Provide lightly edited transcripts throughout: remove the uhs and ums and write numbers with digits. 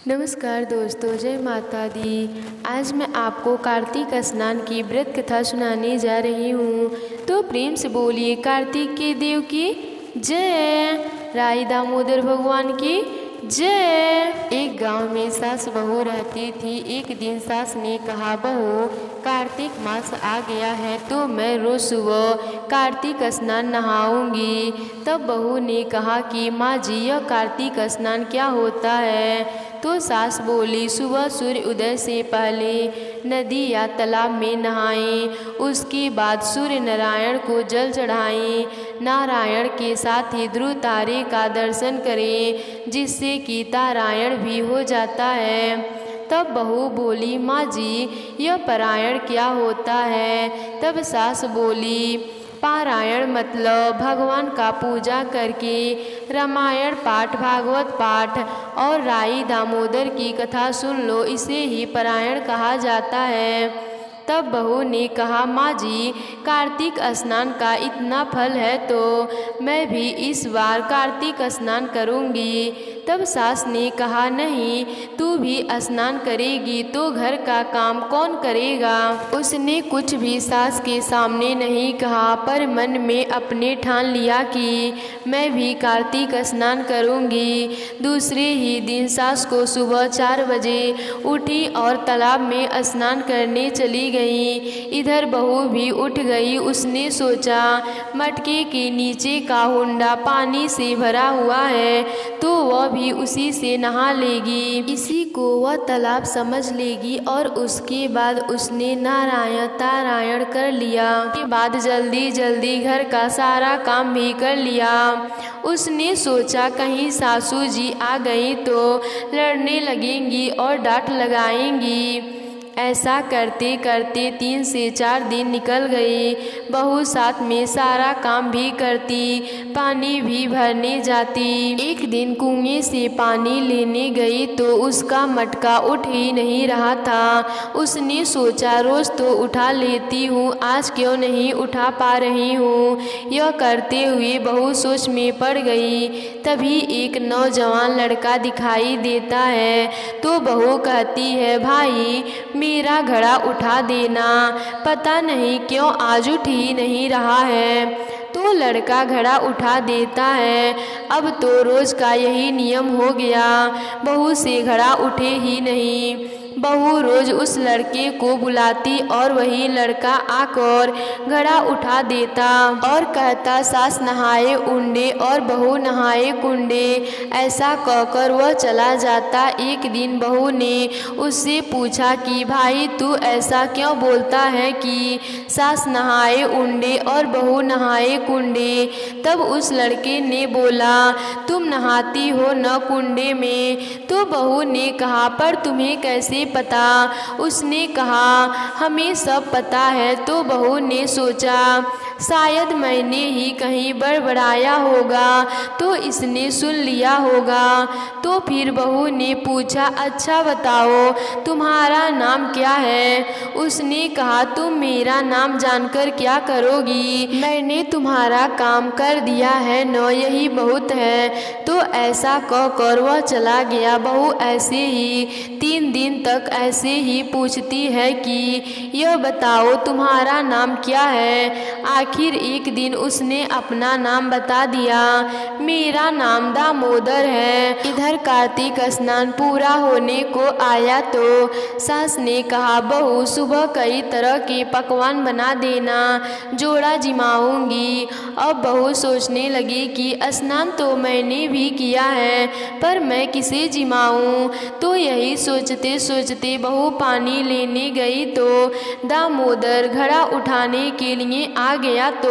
नमस्कार दोस्तों, जय माता दी। आज मैं आपको कार्तिक स्नान की व्रत कथा सुनाने जा रही हूँ। तो प्रेम से बोलिए कार्तिक के देव की जय, राई दामोदर भगवान की जय। एक गांव में सास बहू रहती थी। एक दिन सास ने कहा, बहू कार्तिक मास आ गया है तो मैं रोज सुबह कार्तिक स्नान नहाऊंगी। तब बहू ने कहा कि माँ जी, यह कार्तिक स्नान क्या होता है? तो सास बोली, सुबह सूर्य उदय से पहले नदी या तालाब में नहाएं, उसके बाद सूर्य नारायण को जल चढ़ाएं, नारायण के साथ ही ध्रुव तारे का दर्शन करें, जिससे कि तारायण भी हो जाता है। तब बहू बोली, माँ जी यह पारायण क्या होता है? तब सास बोली, पारायण मतलब भगवान का पूजा करके रामायण पाठ, भागवत पाठ और राई दामोदर की कथा सुन लो, इसे ही पारायण कहा जाता है। तब बहू ने कहा, माँ जी कार्तिक स्नान का इतना फल है तो मैं भी इस बार कार्तिक स्नान करूँगी। तब सास ने कहा, नहीं, तू भी स्नान करेगी तो घर का काम कौन करेगा? उसने कुछ भी सास के सामने नहीं कहा, पर मन में अपने ठान लिया कि मैं भी कार्तिक स्नान करूँगी। दूसरे ही दिन सास को सुबह 4 बजे उठी और तालाब में स्नान करने चली गई। इधर बहू भी उठ गई। उसने सोचा, मटके के नीचे का हुंडा पानी से भरा हुआ है तो वह भी उसी से नहा लेगी, इसी को वह तालाब समझ लेगी। और उसके बाद उसने नारायण तारायण कर लिया। के बाद जल्दी जल्दी घर का सारा काम भी कर लिया। उसने सोचा, कहीं सासू जी आ गई तो लड़ने लगेंगी और डांट लगाएंगी। ऐसा करते करते 3 से 4 दिन निकल गए। बहू साथ में सारा काम भी करती, पानी भी भरने जाती। एक दिन कुएं से पानी लेने गई तो उसका मटका उठ ही नहीं रहा था। उसने सोचा, रोज तो उठा लेती हूँ, आज क्यों नहीं उठा पा रही हूँ? यह करते हुए बहू सोच में पड़ गई। तभी एक नौजवान लड़का दिखाई देता है तो बहू कहती है, भाई मेरा घड़ा उठा देना, पता नहीं क्यों आज उठ ही नहीं रहा है। तो लड़का घड़ा उठा देता है। अब तो रोज का यही नियम हो गया, बहू से घड़ा उठे ही नहीं। बहू रोज उस लड़के को बुलाती और वही लड़का आकर घड़ा उठा देता और कहता, सास नहाए उंडे और बहू नहाए कुंडे। ऐसा कहकर वह चला जाता। एक दिन बहू ने उससे पूछा कि भाई तू ऐसा क्यों बोलता है कि सास नहाए उंडे और बहू नहाए कुंडे? तब उस लड़के ने बोला, तुम नहाती हो न कुंडे में। तो बहू ने कहा, पर तुम्हें कैसे पता? उसने कहा, हमें सब पता है। तो बहू ने सोचा, शायद मैंने ही कहीं बड़बड़ाया होगा तो इसने सुन लिया होगा। तो फिर बहू ने पूछा, अच्छा बताओ तुम्हारा नाम क्या है? उसने कहा, तुम मेरा नाम जानकर क्या करोगी? मैंने तुम्हारा काम कर दिया है न, यही बहुत है। तो ऐसा कहकर वह चला गया। बहू ऐसे ही 3 दिन तक ऐसे ही पूछती है कि यह बताओ तुम्हारा नाम क्या है? आखिर एक दिन उसने अपना नाम बता दिया, मेरा नाम दामोदर है। इधर कार्तिक स्नान पूरा होने को आया तो सास ने कहा, बहू सुबह कई तरह के पकवान बना देना, जोड़ा जिमाऊंगी। अब बहू सोचने लगी कि स्नान तो मैंने भी किया है, पर मैं किसे जिमाऊं? तो यही सोचते सोचते बहू पानी लेने गई तो दामोदर घड़ा उठाने के लिए आ गया। तो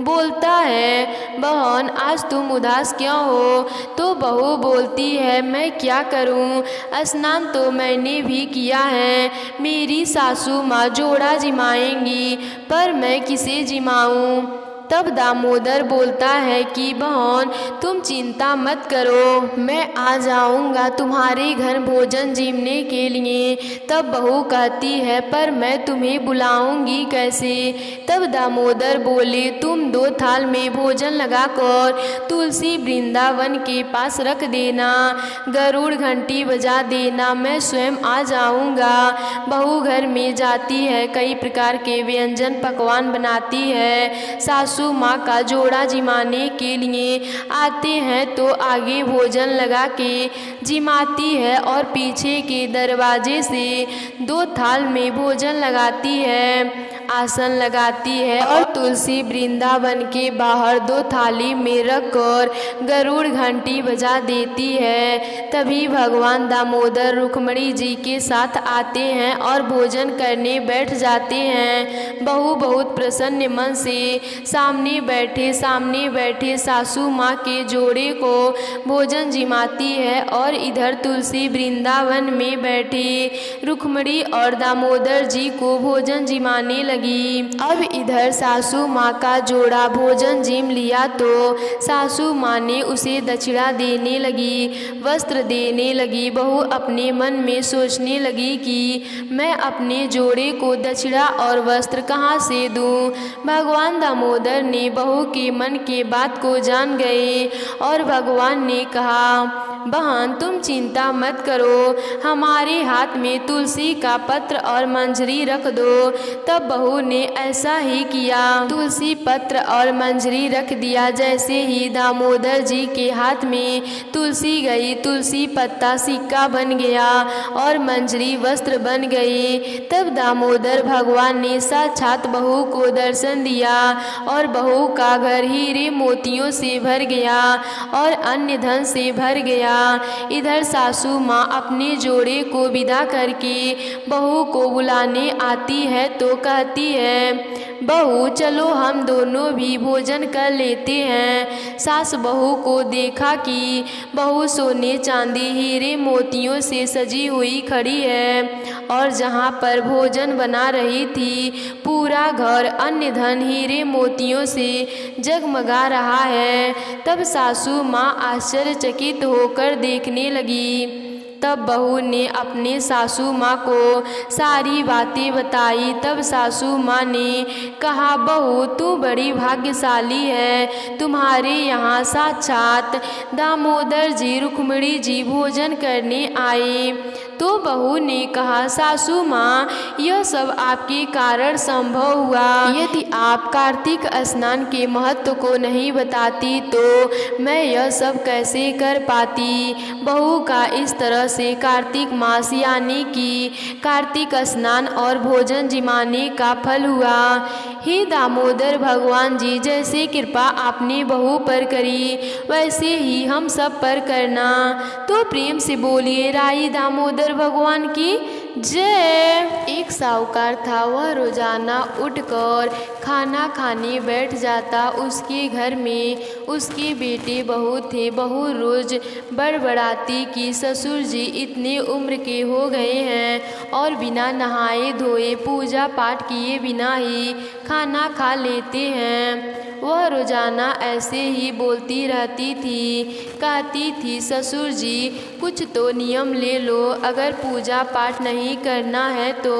बोलता है, बहन आज तुम उदास क्यों हो? तो बहू बोलती है, मैं क्या करूं, स्नान तो मैंने भी किया है, मेरी सासू माँ जोड़ा जिमाएंगी, पर मैं किसे जिमाऊं? तब दामोदर बोलता है कि बहन तुम चिंता मत करो, मैं आ जाऊंगा तुम्हारे घर भोजन जीमने के लिए। तब बहू कहती है पर मैं तुम्हें बुलाऊंगी कैसे। तब दामोदर बोले तुम 2 थाल में भोजन लगाकर तुलसी वृंदावन के पास रख देना, गरुड़ घंटी बजा देना, मैं स्वयं आ जाऊंगा। बहू घर में जाती है, कई प्रकार के व्यंजन पकवान बनाती है। सासू माँ का जोड़ा जिमाने के लिए आते हैं तो आगे भोजन लगा के जिमाती है और पीछे के दरवाजे से 2 थाल में भोजन लगाती है, आसन लगाती है और तुलसी वृंदावन के बाहर 2 थाली में रखकर गरुड़ घंटी बजा देती है। तभी भगवान दामोदर रुक्मिणी जी के साथ आते हैं और भोजन करने बैठ जाते हैं। बहू बहुत प्रसन्न मन से सामने बैठे सासू माँ के जोड़े को भोजन जिमाती है और इधर तुलसी वृंदावन में बैठे रुक्मिणी और दामोदर जी को भोजन जिमाने लगी। अब इधर सासू माँ का जोड़ा भोजन जिम लिया तो सासू माँ ने उसे दक्षिणा देने लगी, वस्त्र देने लगी। बहू अपने मन में सोचने लगी कि मैं अपने जोड़े को दक्षिणा और वस्त्र कहाँ से दूं। भगवान दामोदर ने बहू के मन के बात को जान गए और भगवान ने कहा बहन तुम चिंता मत करो, हमारे हाथ में तुलसी का पत्र और मंजरी रख दो। तब बहू ने ऐसा ही किया, तुलसी पत्र और मंजरी रख दिया। जैसे ही दामोदर जी के हाथ में तुलसी गई, तुलसी पत्ता सिक्का बन गया और मंजरी वस्त्र बन गई। तब दामोदर भगवान ने साक्षात बहू को दर्शन दिया और बहू का घर हीरे मोतियों से भर गया और अन्य धन से भर गया। इधर सासू माँ अपने जोड़े को विदा करके बहू को बुलाने आती है तो कहती है बहू चलो हम दोनों भी भोजन कर लेते हैं। सास बहू को देखा कि बहू सोने चांदी हीरे मोतियों से सजी हुई खड़ी है और जहाँ पर भोजन बना रही थी पूरा घर अन्य धन हीरे मोतियों से जगमगा रहा है। तब सासू माँ आश्चर्यचकित होकर देखने लगी। तब बहू ने अपने सासू माँ को सारी बातें बताई। तब सासू माँ ने कहा बहू तू बड़ी भाग्यशाली है, तुम्हारे यहाँ साक्षात दामोदर जी रुक्मिणी जी भोजन करने आए। तो बहू ने कहा सासू माँ यह सब आपके कारण संभव हुआ, यदि आप कार्तिक स्नान के महत्व को नहीं बताती तो मैं यह सब कैसे कर पाती। बहू का इस तरह से कार्तिक मास यानी कि कार्तिक स्नान और भोजन जिमाने का फल हुआ। हे दामोदर भगवान जी जैसे कृपा आपने बहू पर करी वैसे ही हम सब पर करना। तो प्रेम से बोलिए राई दामोदर भगवान की जय। एक साहूकार था, वह रोजाना उठकर खाना खाने बैठ जाता। उसके घर में उसके बेटे बहू थे। बहू रोज बड़बड़ाती कि ससुर जी इतने उम्र के हो गए हैं और बिना नहाए धोए पूजा पाठ किए बिना ही खाना खा लेते हैं। वह रोजाना ऐसे ही बोलती रहती थी, कहती थी ससुर जी कुछ तो नियम ले लो, अगर पूजा पाठ नहीं करना है तो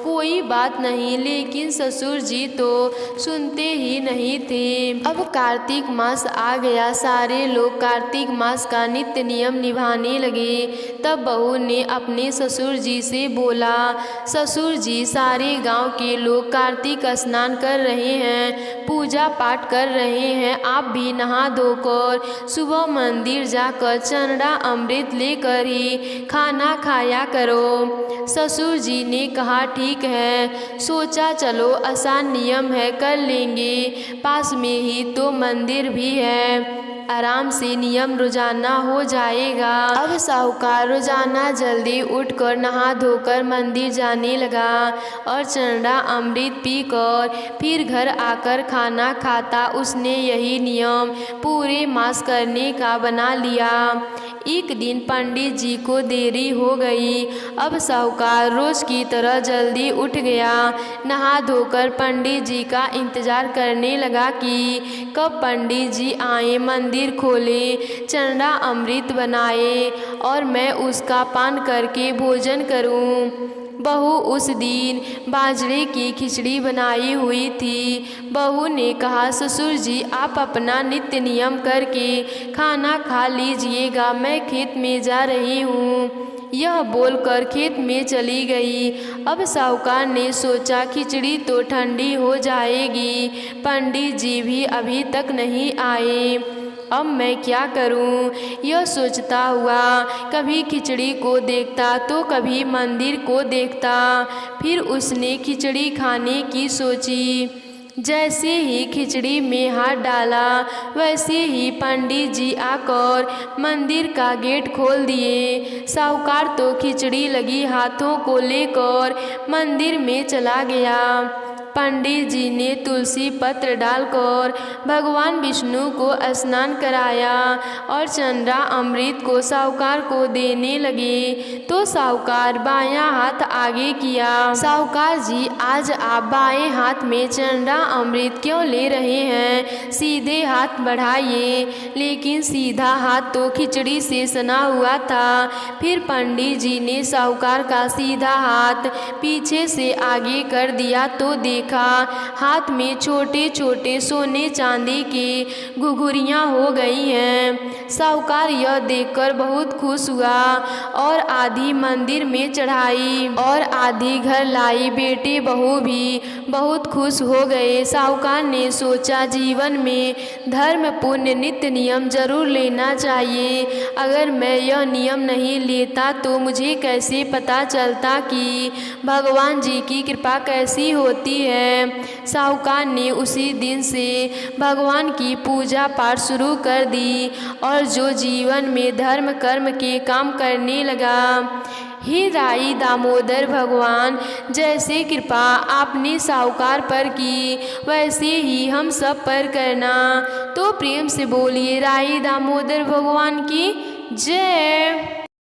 कोई बात नहीं। लेकिन ससुर जी तो सुनते ही नहीं थे। अब कार्तिक मास आ गया, सारे लोग कार्तिक मास का नित्य नियम निभाने लगे। तब बहू ने अपने ससुर जी से बोला ससुर जी सारे गांव के लोग कार्तिक स्नान कर रहे हैं, पूजा पाठ कर रहे हैं, आप भी नहा धोकर सुबह मंदिर जाकर चंदा अमृत लेकर ही खाना खाया करो। ससुर जी ने कहा ठीक है, सोचा चलो आसान नियम है कर लेंगे, पास में ही तो मंदिर भी है, आराम से नियम रोजाना हो जाएगा। अब साहूकार रोजाना जल्दी उठकर नहा धोकर मंदिर जाने लगा और चंदा अमृत पीकर फिर घर आकर खाना खाता। उसने यही नियम पूरे मास करने का बना लिया। एक दिन पंडित जी को देरी हो गई। अब साहूकार रोज की तरह जल्दी उठ गया। नहा धोकर पंडित जी का इंतजार करने लगा कि कब पंडित जी आए, मंदिर खोले, चंडा अमृत बनाए और मैं उसका पान करके भोजन करूं। बहू उस दिन बाजरे की खिचड़ी बनाई हुई थी। बहू ने कहा, ससुर जी आप अपना नित्य नियम करके खाना खा लीजिएगा, मैं खेत में जा रही हूँ। यह बोलकर खेत में चली गई। अब साहूकार ने सोचा खिचड़ी तो ठंडी हो जाएगी, पंडित जी भी अभी तक नहीं आए, अब मैं क्या करूं? यह सोचता हुआ कभी खिचड़ी को देखता तो कभी मंदिर को देखता। फिर उसने खिचड़ी खाने की सोची। जैसे ही खिचड़ी में हाथ डाला वैसे ही पंडित जी आकर मंदिर का गेट खोल दिए। साहूकार तो खिचड़ी लगी हाथों को लेकर मंदिर में चला गया। पंडित जी ने तुलसी पत्र डालकर भगवान विष्णु को स्नान कराया और चंद्रा अमृत को साहूकार को देने लगे। तो साहूकार बायां हाथ आगे किया। साहूकार जी, आज आप बाएं हाथ में चंद्रा अमृत क्यों ले रहे हैं? सीधे हाथ बढ़ाइए। लेकिन सीधा हाथ तो खिचड़ी से सना हुआ था। फिर पंडित जी ने साहूकार का सीधा हाथ पीछे से आगे कर दिया तो देखा हाथ में छोटे छोटे सोने चांदी के घुघुरियां हो गई हैं। साहूकार यह देखकर बहुत खुश हुआ और आधी मंदिर में चढ़ाई और आधी घर लाई। बेटे बहू भी बहुत खुश हो गए। साहूकार ने सोचा जीवन में धर्म पुण्य नित्य नियम जरूर लेना चाहिए। अगर मैं यह नियम नहीं लेता तो मुझे कैसे पता चलता कि भगवान जी की कृपा कैसी होती है। साहूकार ने उसी दिन से भगवान की पूजा पाठ शुरू कर दी और जो जीवन में धर्म कर्म के काम करने लगा। हे राई दामोदर भगवान, जैसे कृपा आपने साहूकार पर की वैसे ही हम सब पर करना। तो प्रेम से बोलिए राई दामोदर भगवान की जय।